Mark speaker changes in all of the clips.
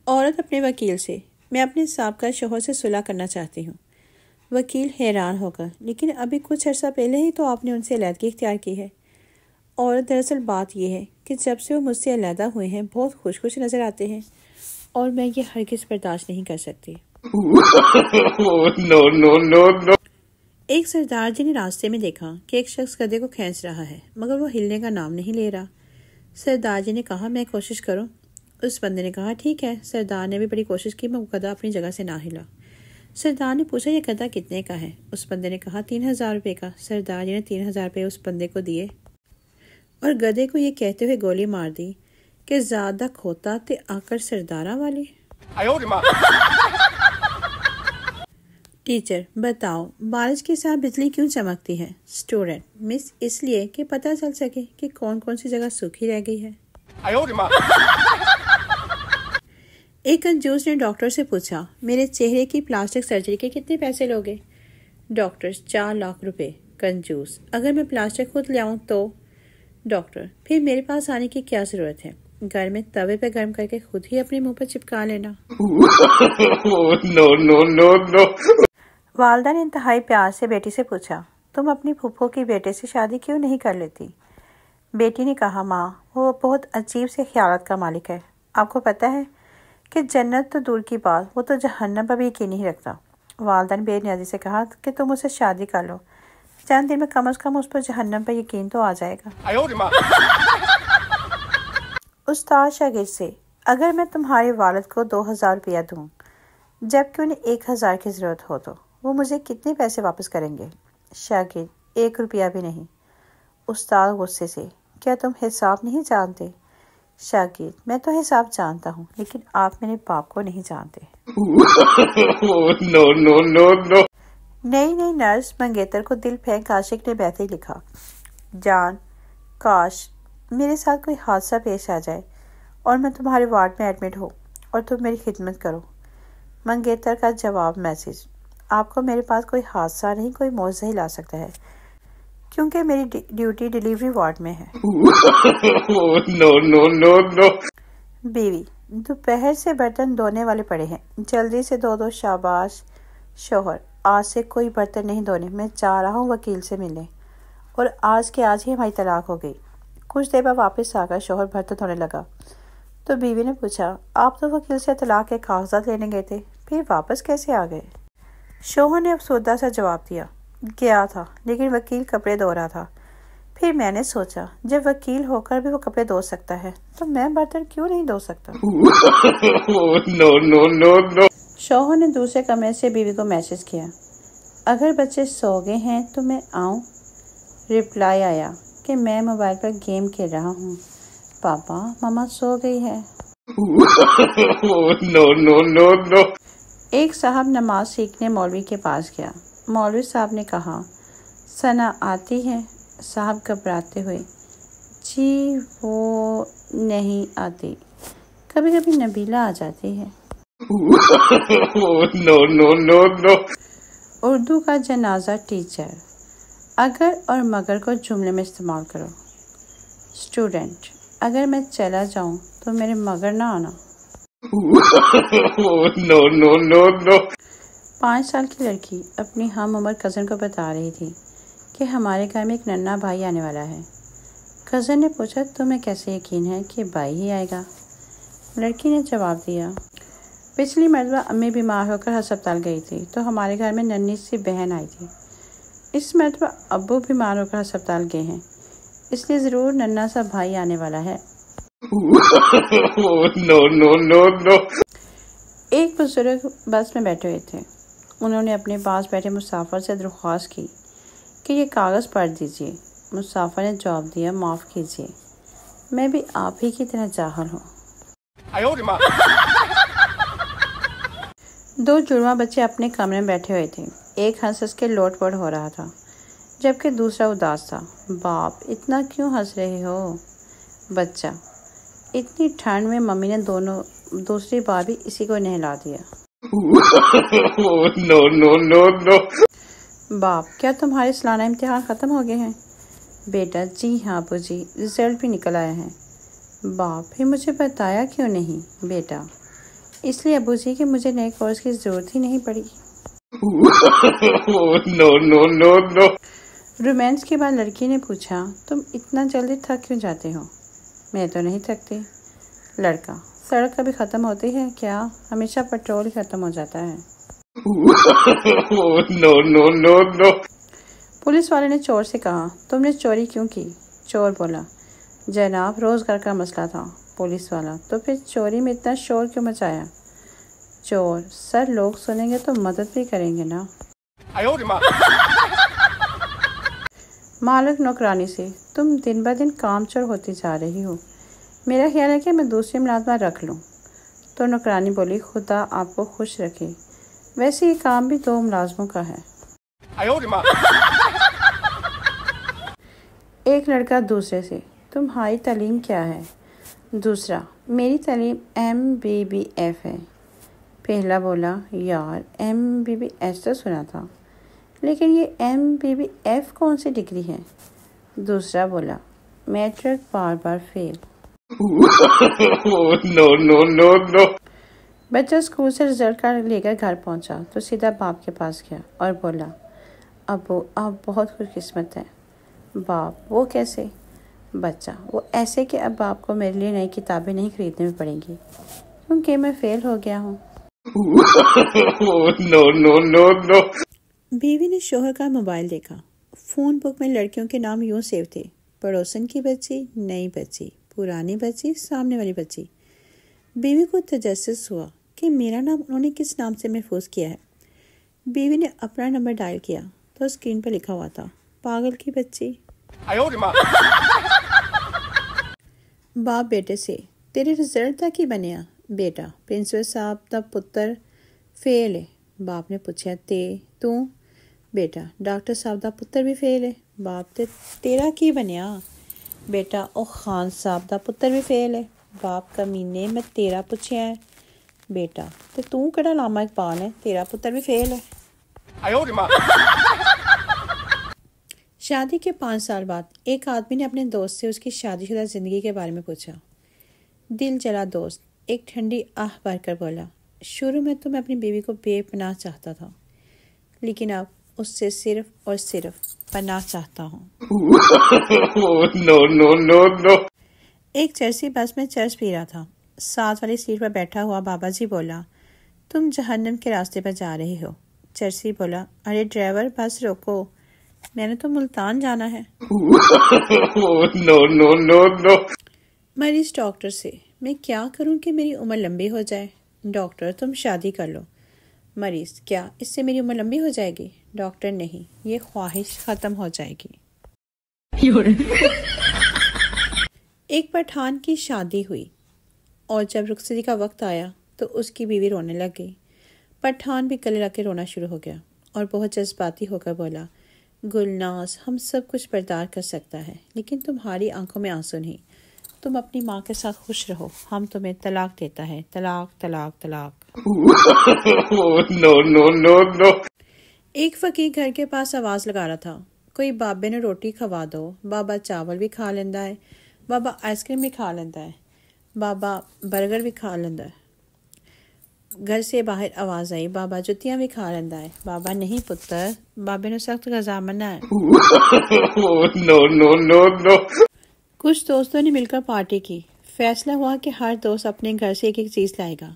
Speaker 1: عورت اپنے وکیل سے: میں اپنے سابقہ شوہر سے صلح کرنا چاہتی ہوں۔ وکیل حیران ہوگا: لیکن ابھی کچھ عرصہ پہلے ہی تو آپ نے ان سے علیحدگی اختیار کی ہے۔ عورت: دراصل بات یہ ہے کہ جب سے وہ مجھ سے علیحدہ ہوئے ہیں بہت خوش خوش نظر آتے ہیں اور میں یہ ہرگز برداشت نہیں کر سکتی۔ ایک سردار جی نے راستے میں دیکھا کہ ایک شخص گدھے کو کھینچ رہا ہے مگر وہ ہلنے کا نام نہیں لے رہا۔ سردار جی نے کہا: میں کوشش کروں؟ اس بندے نے کہا: ٹھیک ہے۔ سردار نے بھی بڑی کوشش کی مگر گدھا اپنی جگہ سے نہ ہلا۔ سردار نے پوچھا: یہ گدھا کتنے کا ہے؟ اس بندے نے کہا: 3000 روپے کا۔ سردار جی نے 3000 روپے اس بندے کو دیے اور گدھے کو یہ کہتے ہوئے گولی مار دی کہ زیادہ کھوتا تے آکر سردارہ والی۔ ٹیچر: بتاؤ بارش کے ساتھ بجلی کیوں چمکتی ہے؟ اسٹوڈنٹ: مس، اس لیے کہ پتہ چل سکے کہ کون کون سی جگہ سوکھی رہ گئی ہے۔ ایک کنجوس نے ڈاکٹر سے پوچھا: میرے چہرے کی پلاسٹک سرجری کے کتنے پیسے لوگے؟ ڈاکٹر: 4 لاکھ روپے۔ کنجوس: اگر میں پلاسٹک خود لے آؤں تو؟ ڈاکٹر: پھر میرے پاس آنے کی کیا ضرورت ہے؟ گھر میں توے پہ گرم کر کے خود ہی اپنے منہ پر چپکا لینا۔ والدہ نے انتہائی پیار سے بیٹی سے پوچھا: تم اپنی پھپھو کی بیٹے سے شادی کیوں نہیں کر لیتی؟ بیٹی نے کہا: ماں، وہ بہت عجیب سے خیالات کا مالک ہے۔ آپ کو پتہ ہے کہ جنت تو دور کی بات، وہ تو جہنم پر بھی یقین نہیں رکھتا۔ والدہ نے بے نیازی سے کہا کہ تم اسے شادی کر لو، چند دن میں کم از کم اس پر جہنم پر یقین تو آ جائے گا۔ استاد شاگرد سے: اگر میں تمہارے والد کو 2000 روپیہ دوں جبکہ انہیں 1000 کی ضرورت ہو تو وہ مجھے کتنے پیسے واپس کریں گے؟ شاگرد: 1 روپیہ بھی نہیں۔ استاد غصے سے: کیا تم حساب نہیں جانتے؟ شاگرد: میں تو حساب جانتا ہوں لیکن آپ میرے باپ کو نہیں جانتے۔ نئی نرس منگیتر کو دل پھینک عاشق نے بیت ہی لکھا: جان، کاش میرے ساتھ کوئی حادثہ پیش آ جائے اور میں تمہارے وارڈ میں ایڈمٹ ہوں اور تم میری خدمت کرو۔ منگیتر کا جواب میسج: آپ کو میرے پاس کوئی حادثہ نہیں، کوئی معجزہ ہی لا سکتا ہے کیونکہ میری ڈیوٹی ڈیلیوری وارڈ میں ہے۔ بیوی: دوپہر سے برتن دھونے والے پڑے ہیں، جلدی سے دو شاباش۔ شوہر: آج سے کوئی برتن نہیں دھونے، میں جا رہا ہوں وکیل سے ملنے اور آج کے آج ہی ہماری طلاق ہو گئی۔ کچھ دیر بعد واپس آ کر شوہر برتن دھونے لگا تو بیوی نے پوچھا: آپ تو وکیل سے طلاق کے کاغذات لینے گئے تھے، پھر واپس کیسے آ گئے؟ شوہر نے افسردہ سا جواب دیا: گیا تھا لیکن وکیل کپڑے دھو رہا تھا، پھر میں نے سوچا جب وکیل ہو کر بھی وہ کپڑے دھو سکتا ہے تو میں برتن کیوں نہیں دھو سکتا۔ شوہر نے دوسرے کمرے سے بیوی کو میسج کیا: اگر بچے سو گئے ہیں تو میں آؤں؟ رپلائی آیا کہ میں موبائل پر گیم کھیل رہا ہوں، پاپا ماما سو گئی ہے۔ ایک صاحب نماز سیکھنے مولوی کے پاس گیا۔ مولوی صاحب نے کہا: ثنا آتی ہے؟ صاحب گھبراتے ہوئے: جی وہ نہیں آتی، کبھی کبھی نبیلہ آ جاتی ہے۔ اردو کا جنازہ ٹیچر: اگر اور مگر کو جملے میں استعمال کرو۔ اسٹوڈنٹ: اگر میں چلا جاؤں تو میرے مگر نہ آنا۔ 5 سال کی لڑکی اپنی ہم عمر کزن کو بتا رہی تھی کہ ہمارے گھر میں ایک ننھا بھائی آنے والا ہے۔ کزن نے پوچھا: تمہیں کیسے یقین ہے کہ بھائی ہی آئے گا؟ لڑکی نے جواب دیا: پچھلی مرتبہ امی بیمار ہو کر ہسپتال گئی تھی تو ہمارے گھر میں ننھی سی بہن آئی تھی۔ اس مرتبہ ابو بیمار ہو کر ہسپتال گئے ہیں، اس لیے ضرور ننھا سا بھائی آنے والا ہے۔ ایک بزرگ بس میں بیٹھے ہوئے تھے۔ انہوں نے اپنے پاس بیٹھے مسافر سے درخواست کی کہ یہ کاغذ پڑھ دیجیے۔ مسافر نے جواب دیا: معاف کیجیے، میں بھی آپ ہی کی طرح جاہل ہوں۔ 2 جڑواں بچے اپنے کمرے میں بیٹھے ہوئے تھے۔ ایک ہنس کے لوٹ پوٹ ہو رہا تھا جبکہ دوسرا اداس تھا۔ باپ: اتنا کیوں ہنس رہے ہو؟ بچہ: اتنی ٹھنڈ میں ممی نے دوسری بار بھی اسی کو نہلا دیا۔ باپ: کیا تمہارے سالانہ امتحان ختم ہو گئے ہیں؟ بیٹا: جی ہاں ابو جی، رزلٹ بھی نکل آیا ہے۔ باپ: پھر مجھے بتایا کیوں نہیں؟ بیٹا: اس لیے ابو جی کہ مجھے نئے کورس کی ضرورت ہی نہیں پڑی۔
Speaker 2: No.
Speaker 1: رومانس کے بعد لڑکی نے پوچھا، تم اتنا جلدی تھک کیوں جاتے ہو؟ میں تو نہیں تھکتی۔ لڑکا، سڑک کبھی ختم ہوتی ہے کیا؟ ہمیشہ پیٹرول ختم ہو جاتا ہے۔
Speaker 2: No.
Speaker 1: پولیس والے نے چور سے کہا، تم نے چوری کیوں کی؟ چور بولا، جناب روزگار کا مسئلہ تھا۔ پولیس والا، تو پھر چوری میں اتنا شور کیوں مچایا؟ چور، سر لوگ سنیں گے تو مدد بھی کریں گے نا۔ مالک نوکرانی سے، تم دن بہ دن کام چور ہوتی جا رہی ہو، میرا خیال ہے کہ میں دوسری ملازمت رکھ لوں۔ تو نوکرانی بولی، خدا آپ کو خوش رکھے، ویسے یہ کام بھی 2 ملازموں کا ہے۔ ایک لڑکا دوسرے سے، تمہاری تعلیم کیا ہے؟ دوسرا، میری تعلیم MBBS ہے۔ پہلا بولا، یار MBBS تو سنا تھا، لیکن یہ MBBS کون سی ڈگری ہے؟ دوسرا بولا، میٹرک بار فیل۔
Speaker 2: No.
Speaker 1: بچہ اسکول سے رزلٹ کارڈ لے کر گھر پہنچا تو سیدھا باپ کے پاس گیا اور بولا، ابو آپ بہت خوش قسمت ہیں۔ باپ، وہ کیسے؟ بچہ، وہ ایسے کہ اب آپ کو میرے لیے نئی کتابیں نہیں خریدنے میں پڑیں گی کیونکہ میں فیل ہو گیا ہوں۔
Speaker 2: No.
Speaker 1: بیوی نے شوہر کا موبائل دیکھا، فون بک میں لڑکیوں کے نام یوں سیو تھے، پڑوسن کی بچی، نئی بچی، پرانی بچی، سامنے والی بچی۔ بیوی کو تجسس ہوا کہ میرا نام انہوں نے کس نام سے محفوظ کیا ہے۔ بیوی نے اپنا نمبر ڈائل کیا تو اسکرین پر لکھا ہوا تھا، پاگل کی بچی۔ باپ بیٹے سے، تیرے رزلٹ تک ہی بنیا؟ بیٹا، پرنسپل صاحب دا پتر فیل ہے۔ باپ نے پوچھا، تو؟ بیٹا، ڈاکٹر صاحب دا پتر بھی فیل ہے۔ باپ، تیرا کی بنیا؟ بیٹا، او خان صاحب دا پتر بھی فیل ہے۔ باپ، کمینے میں تیرا پوچھیا ہے۔ بیٹا، تو کہڑا علامہ اقبال ہے، تیرا پتر بھی فیل ہے۔ شادی کے 5 سال بعد ایک آدمی نے اپنے دوست سے اس کی شادی شدہ زندگی کے بارے میں پوچھا۔ دل جلا دوست ایک ٹھنڈی آہ بھر کر بولا، شروع میں تو میں اپنی بیوی کو بے پناہ چاہتا تھا، لیکن اب اس سے صرف اور صرف پناہ چاہتا ہوں۔
Speaker 2: No.
Speaker 1: ایک چرسی بس میں چرس پی رہا تھا، ساتھ والی سیٹ پر بیٹھا ہوا بابا جی بولا، تم جہنم کے راستے پر جا رہے ہو۔ چرسی بولا، ارے ڈرائیور بس روکو، میں نے تو ملتان جانا ہے۔
Speaker 2: No.
Speaker 1: مریض ڈاکٹر سے، میں کیا کروں کہ میری عمر لمبی ہو جائے؟ ڈاکٹر، تم شادی کر لو۔ مریض، کیا اس سے میری عمر لمبی ہو جائے گی؟ ڈاکٹر، نہیں، یہ خواہش ختم ہو جائے گی۔ ایک پٹھان کی شادی ہوئی اور جب رخصتی کا وقت آیا تو اس کی بیوی رونے لگ گئی۔ پٹھان بھی گلے لگ کے رونا شروع ہو گیا اور بہت جذباتی ہو کر بولا، گلناز، ہم سب کچھ برداشت کر سکتا ہے لیکن تمہاری آنکھوں میں آنسو نہیں۔ تم اپنی ماں کے ساتھ خوش رہو، ہم تمہیں طلاق دیتا ہے، طلاق طلاق طلاق۔
Speaker 2: No.
Speaker 1: ایک فقیر گھر کے پاس آواز لگا رہا تھا، کوئی بابے نے روٹی کھوا دو۔ بابا چاول بھی کھا لیندہ ہے، بابا آئس کریم بھی کھا لیندہ ہے، بابا برگر بھی کھا لیندہ ہے۔ گھر سے باہر آواز آئی، بابا جتیاں بھی کھا لیندہ ہے۔ بابا، نہیں پتر، بابے نے سخت غذا منع ہے۔
Speaker 2: No.
Speaker 1: کچھ دوستوں نے مل کر پارٹی کی، فیصلہ ہوا کہ ہر دوست اپنے گھر سے ایک چیز لائے گا۔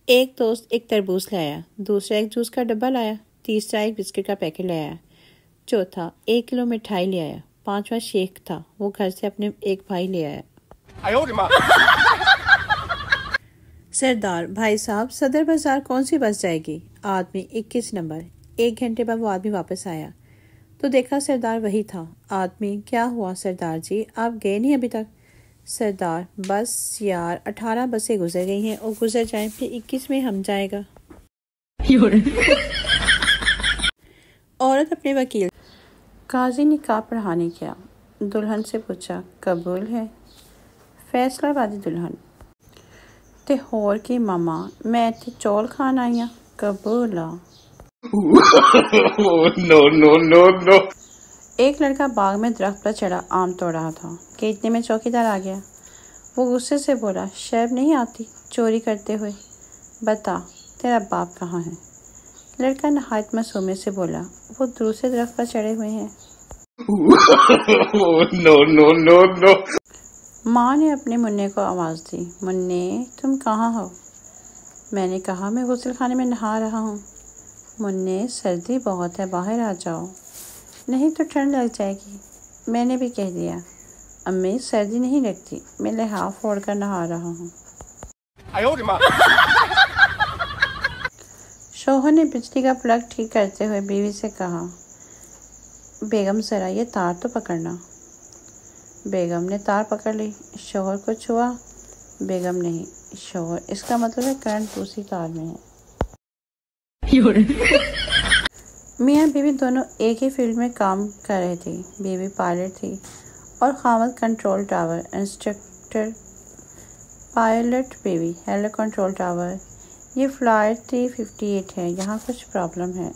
Speaker 1: ایک دوست ایک تربوز لایا، دوسرا ایک جوس کا ڈبہ لایا، تیسرا ایک بسکٹ کا پیکٹ لایا، چوتھا 1 کلو مٹھائی لے آیا، 5واں شیخ تھا، وہ گھر سے اپنے ایک بھائی لے آیا۔ سردار، بھائی صاحب، صدر بازار کون سی بس جائے گی؟ آدمی، 21 نمبر۔ 1 گھنٹے بعد وہ آدمی واپس آیا تو دیکھا سردار وہی تھا۔ آدمی، کیا ہوا سردار جی، آپ گئے نہیں ابھی تک؟ سردار، بس یار 18 بسیں گزر گئی ہیں اور گزر جائیں پھر 21 میں ہم جائے گا۔ عورت اپنے وکیل، قاضی نکاح پڑھانے کیا؟ دلہن سے پوچھا، قبول ہے؟ فیصلہ بازی دلہن، تے ہور کی ماما، میں تے چول کھان آئی ہاں، قبول آ۔
Speaker 2: No.
Speaker 1: ایک لڑکا باغ میں درخت پر چڑھا آم توڑ رہا تھا کہ اتنے میں چوکیدار آ گیا۔ وہ غصے سے بولا، شرم نہیں آتی چوری کرتے ہوئے؟ بتا تیرا باپ کہاں ہے؟ لڑکا نہایت معصومیت سے بولا، وہ دوسرے درخت پر چڑھے ہوئے ہیں۔
Speaker 2: No, no, no, no.
Speaker 1: ماں نے اپنے منع کو آواز دی، منع تم کہاں ہو؟ میں نے کہا میں غسل خانے میں نہا رہا ہوں۔ منع سردی بہت ہے، باہر آ جاؤ، نہیں تو ٹھنڈ لگ جائے گی۔ میں نے بھی کہہ دیا، امی سردی نہیں لگتی، میں لحاف اوڑھ کر نہا رہا ہوں۔ شوہر نے بجلی کا پلگ ٹھیک کرتے ہوئے بیوی سے کہا، بیگم ذرا یہ تار تو پکڑنا۔ بیگم نے تار پکڑ لی، شوہر کو چھوا، بیگم نہیں۔ شوہر، اس کا مطلب ہے کرنٹ دوسری تار میں ہے۔ میاں بیوی دونوں ایک ہی فیلڈ میں کام کر رہے تھے۔ بیوی پائلٹ تھی اور خاوند کنٹرول ٹاور انسٹرکٹر۔ پائلٹ بیوی، ہیلو کنٹرول ٹاور، یہ فلائٹ 358 ہے، یہاں کچھ پرابلم ہے۔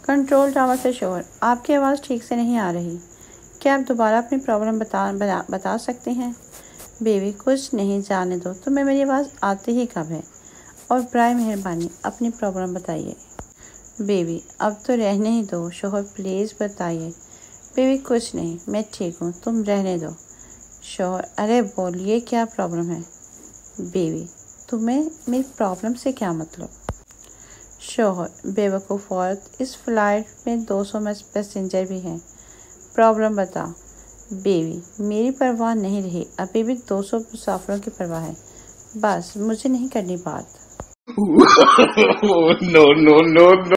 Speaker 1: کنٹرول ٹاور سے شوہر، آپ کی آواز ٹھیک سے نہیں آ رہی، کیا آپ دوبارہ اپنی پرابلم بتا سکتے ہیں؟ بیوی، کچھ نہیں، جانے دو، تمہیں میری آواز آتی ہی کب ہے، اور برائے مہربانی اپنی پرابلم بتائیے۔ بیوی، اب تو رہنے ہی دو۔ شوہر، پلیز بتائیے۔ بیوی، کچھ نہیں، میں ٹھیک ہوں، تم رہنے دو۔ شوہر، ارے بولیے کیا پرابلم ہے؟ بیوی، تمہیں میری پرابلم سے کیا مطلب؟ شوہر، بے وقوف عورت، اس فلائٹ میں 200 پیسنجر بھی ہیں، پرابلم بتا۔ بیوی، میری پرواہ نہیں رہی، ابھی بھی 200 مسافروں کی پرواہ ہے، بس مجھے نہیں کرنی بات۔
Speaker 2: No, no, no, no.